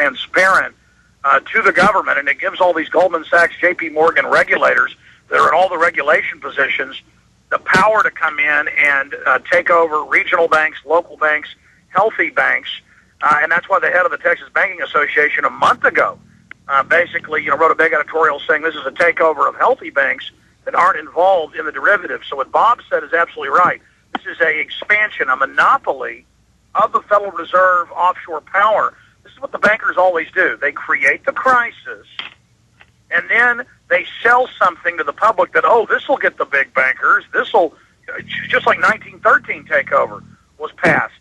transparent to the government, and it gives all these Goldman Sachs, J.P. Morgan regulators that are in all the regulation positions the power to come in and take over regional banks, local banks, healthy banks, and that's why the head of the Texas Banking Association a month ago basically wrote a big editorial saying this is a takeover of healthy banks that aren't involved in the derivatives. So what Bob said is absolutely right. This is a expansion, a monopoly of the Federal Reserve offshore power. This is what the bankers always do. They create the crisis, and then they sell something to the public that, oh, this will get the big bankers. This will, just like 1913 takeover was passed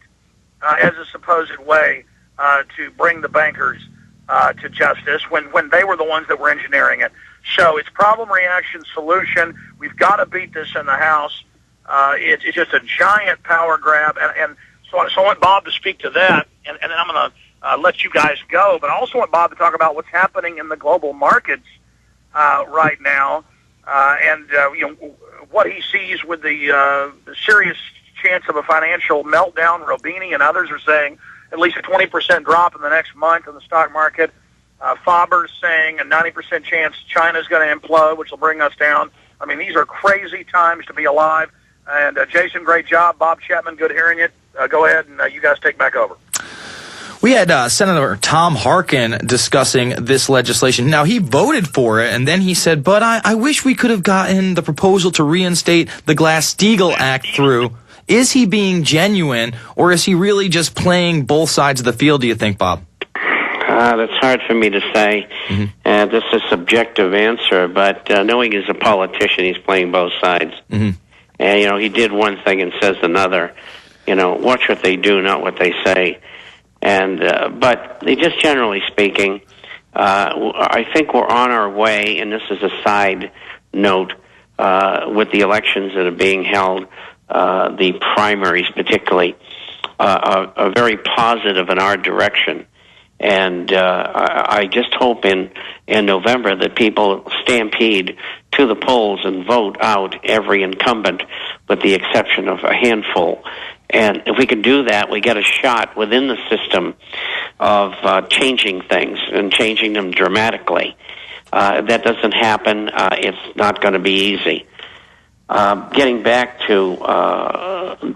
as a supposed way to bring the bankers to justice when they were the ones that were engineering it. So it's problem, reaction, solution. We've got to beat this in the House. It's just a giant power grab. And so I want Bob to speak to that, and then I'm going to let you guys go. But I also want Bob to talk about what's happening in the global markets right now, and what he sees with the serious chance of a financial meltdown. Robini and others are saying at least a 20% drop in the next month in the stock market. Faber's saying a 90% chance China's going to implode, which will bring us down. I mean, these are crazy times to be alive. And Jason, great job. Bob Chapman, good hearing it. Go ahead, and you guys take back over. We had Senator Tom Harkin discussing this legislation. Now, he voted for it, and then he said, but I wish we could have gotten the proposal to reinstate the Glass-Steagall Act through. Is he being genuine, or is he really just playing both sides of the field, do you think, Bob? That's hard for me to say. Mm-hmm. This is a subjective answer, but knowing he's a politician, he's playing both sides. Mm-hmm. And, he did one thing and says another. Watch what they do, not what they say. And but just generally speaking, I think we're on our way, and this is a side note, with the elections that are being held, the primaries particularly, are very positive in our direction. And I just hope in November that people stampede to the polls and vote out every incumbent with the exception of a handful. And if we can do that, we get a shot within the system of changing things and changing them dramatically. If that doesn't happen, it's not going to be easy. Getting back to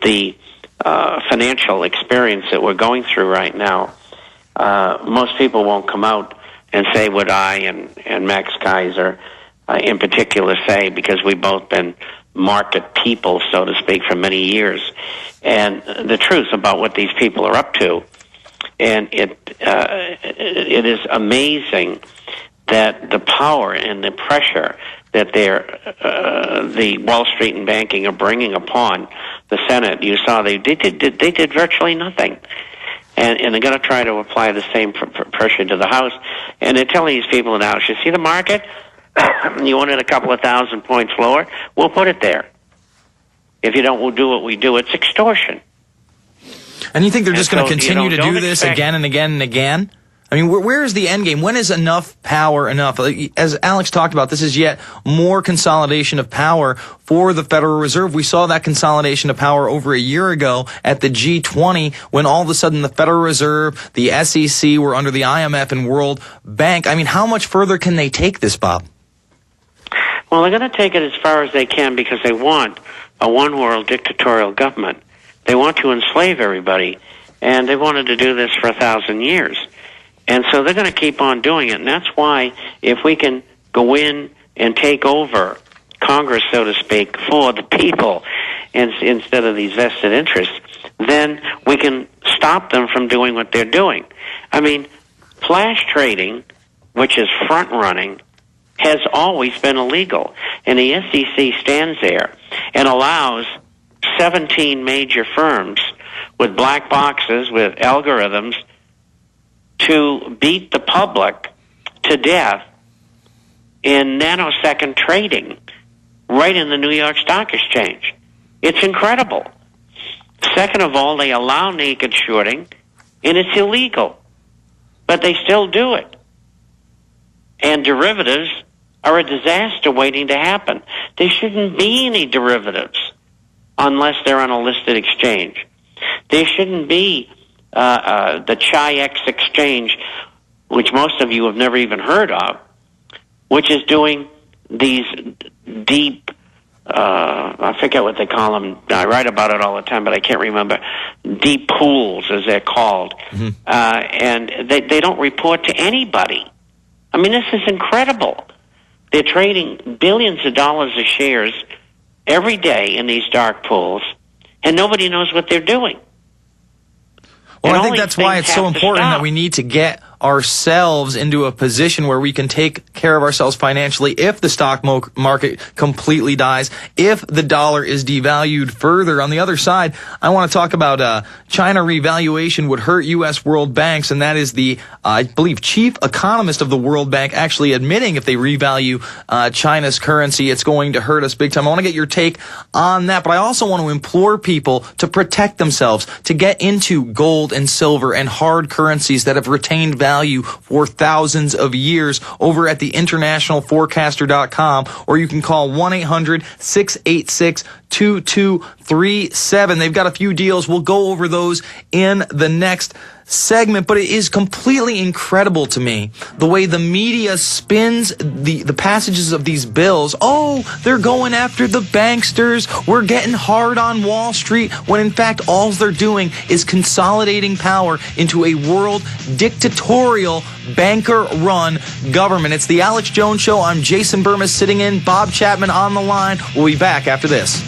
the financial experience that we're going through right now, most people won't come out and say what I and Max Keiser in particular say, because we've both been market people, so to speak, for many years. And the truth about what these people are up to, and it is amazing that the power and the pressure that the Wall Street and banking are bringing upon the Senate. You saw they did virtually nothing. And they're going to try to apply the same pressure to the House. And they're telling these people in the House, you see the market? You want it a couple of 1,000 points lower? We'll put it there. If you don't, we'll do what we do. It's extortion. And you think they're just going to continue to do this again and again and again? I mean, where is the end game? When is enough power enough? As Alex talked about, this is yet more consolidation of power for the Federal Reserve. We saw that consolidation of power over a year ago at the G20 when all of a sudden the Federal Reserve, the SEC were under the IMF and World Bank. I mean, how much further can they take this, Bob? Well, they're going to take it as far as they can because they want a one-world dictatorial government. They want to enslave everybody, and they wanted to do this for 1,000 years. And so they're going to keep on doing it. And that's why if we can go in and take over Congress, so to speak, for the people instead of these vested interests, then we can stop them from doing what they're doing. I mean, flash trading, which is front-running, has always been illegal. And the SEC stands there and allows 17 major firms with black boxes, with algorithms, to beat the public to death in nanosecond trading right in the New York Stock Exchange. It's incredible. Second of all, they allow naked shorting, and it's illegal. But they still do it. And derivatives are a disaster waiting to happen. There shouldn't be any derivatives unless they're on a listed exchange. There shouldn't be the Chi-X exchange which most of you have never even heard of, which is doing these deep, I forget what they call them. I write about it all the time, but I can't remember. Deep pools, as they're called. Mm-hmm. And they don't report to anybody. I mean, this is incredible. They're trading billions of dollars of shares every day in these dark pools, and nobody knows what they're doing. Well, I think that's why it's so important that we need to get ourselves into a position where we can take care of ourselves financially if the stock market completely dies, if the dollar is devalued further. On the other side, I want to talk about China revaluation would hurt U.S. world banks, and that is the, I believe, chief economist of the World Bank actually admitting if they revalue China's currency, it's going to hurt us big time. I want to get your take on that, but I also want to implore people to protect themselves, to get into gold and silver and hard currencies that have retained value for thousands of years over at the internationalforecaster.com, or you can call 1-800-686-2237. They've got a few deals. We'll go over those in the next segment, but it is completely incredible to me the way the media spins the passages of these bills. Oh, they're going after the banksters. We're getting hard on Wall Street, when in fact all they're doing is consolidating power into a world dictatorial banker-run government. It's the Alex Jones Show. I'm Jason Burmis sitting in, Bob Chapman on the line. We'll be back after this.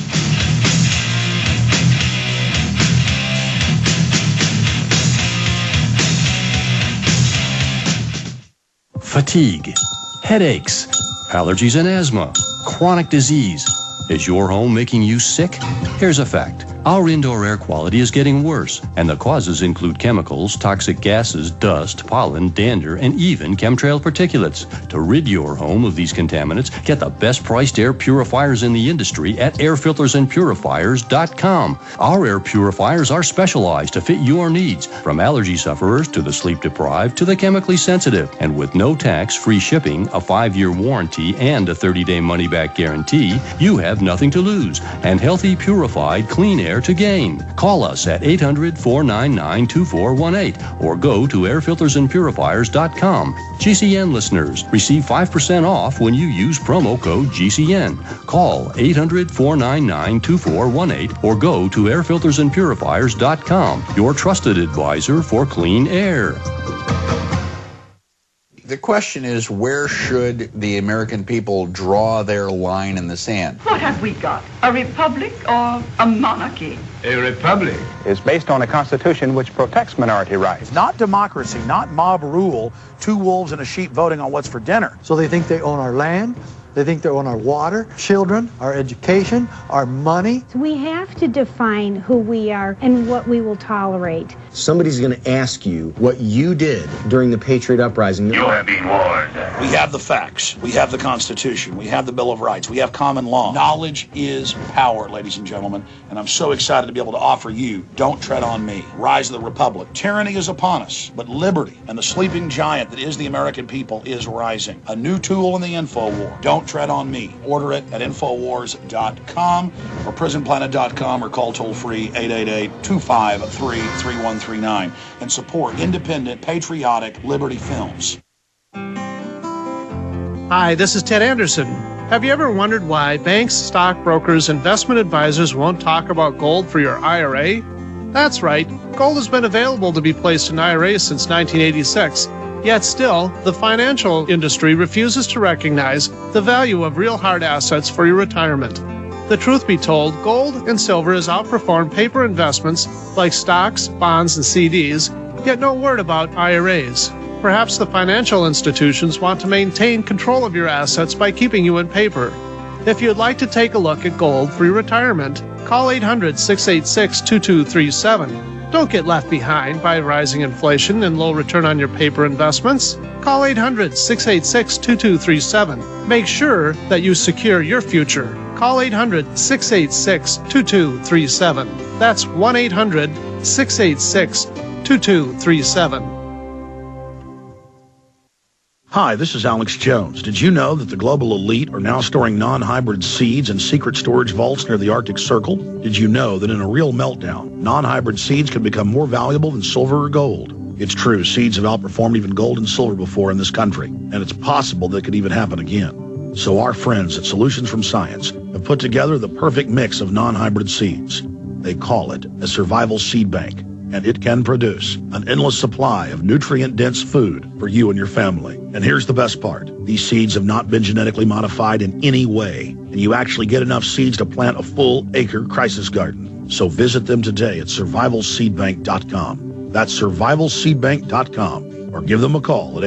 Fatigue, headaches, allergies and asthma, chronic disease. Is your home making you sick? Here's a fact. Our indoor air quality is getting worse, and the causes include chemicals, toxic gases, dust, pollen, dander, and even chemtrail particulates. To rid your home of these contaminants, get the best priced air purifiers in the industry at airfiltersandpurifiers.com. Our air purifiers are specialized to fit your needs, from allergy sufferers to the sleep deprived to the chemically sensitive. And with no tax, free shipping, a 5-year warranty, and a 30-day money-back guarantee, you have nothing to lose, and healthy, purified, clean air to gain. Call us at 800-499-2418 or go to airfiltersandpurifiers.com. GCN listeners receive 5% off when you use promo code GCN. Call 800-499-2418 or go to airfiltersandpurifiers.com, your trusted advisor for clean air. The question is, where should the American people draw their line in the sand? What have we got? A republic or a monarchy? A republic is based on a constitution which protects minority rights. Not democracy, not mob rule, two wolves and a sheep voting on what's for dinner. So they think they own our land, they think they own our water, children, our education, our money. So we have to define who we are and what we will tolerate. Somebody's going to ask you what you did during the Patriot Uprising. You have been warned. We have the facts. We have the Constitution. We have the Bill of Rights. We have common law. Knowledge is power, ladies and gentlemen, and I'm so excited to be able to offer you Don't Tread on Me, Rise of the Republic. Tyranny is upon us, but liberty and the sleeping giant that is the American people is rising. A new tool in the info war. Don't Tread on Me. Order it at Infowars.com or PrisonPlanet.com or call toll-free 888-253-3139 and support independent, patriotic Liberty films. Hi, this is Ted Anderson. Have you ever wondered why banks, stockbrokers, investment advisors won't talk about gold for your IRA? That's right. Gold has been available to be placed in IRAs since 1986. Yet still, the financial industry refuses to recognize the value of real hard assets for your retirement. The truth be told, gold and silver has outperformed paper investments like stocks, bonds, and CDs, yet no word about IRAs. Perhaps the financial institutions want to maintain control of your assets by keeping you in paper. If you'd like to take a look at gold for your retirement, call 800-686-2237. Don't get left behind by rising inflation and low return on your paper investments. Call 800-686-2237. Make sure that you secure your future. Call 800-686-2237. That's 1-800-686-2237. Hi, this is Alex Jones. Did you know that the global elite are now storing non-hybrid seeds in secret storage vaults near the Arctic Circle? Did you know that in a real meltdown, non-hybrid seeds can become more valuable than silver or gold? It's true, seeds have outperformed even gold and silver before in this country, and it's possible that it could even happen again. So our friends at Solutions from Science have put together the perfect mix of non-hybrid seeds. They call it a survival seed bank, and it can produce an endless supply of nutrient-dense food for you and your family. And here's the best part. These seeds have not been genetically modified in any way, and you actually get enough seeds to plant a full-acre crisis garden. So visit them today at survivalseedbank.com. That's survivalseedbank.com, or give them a call at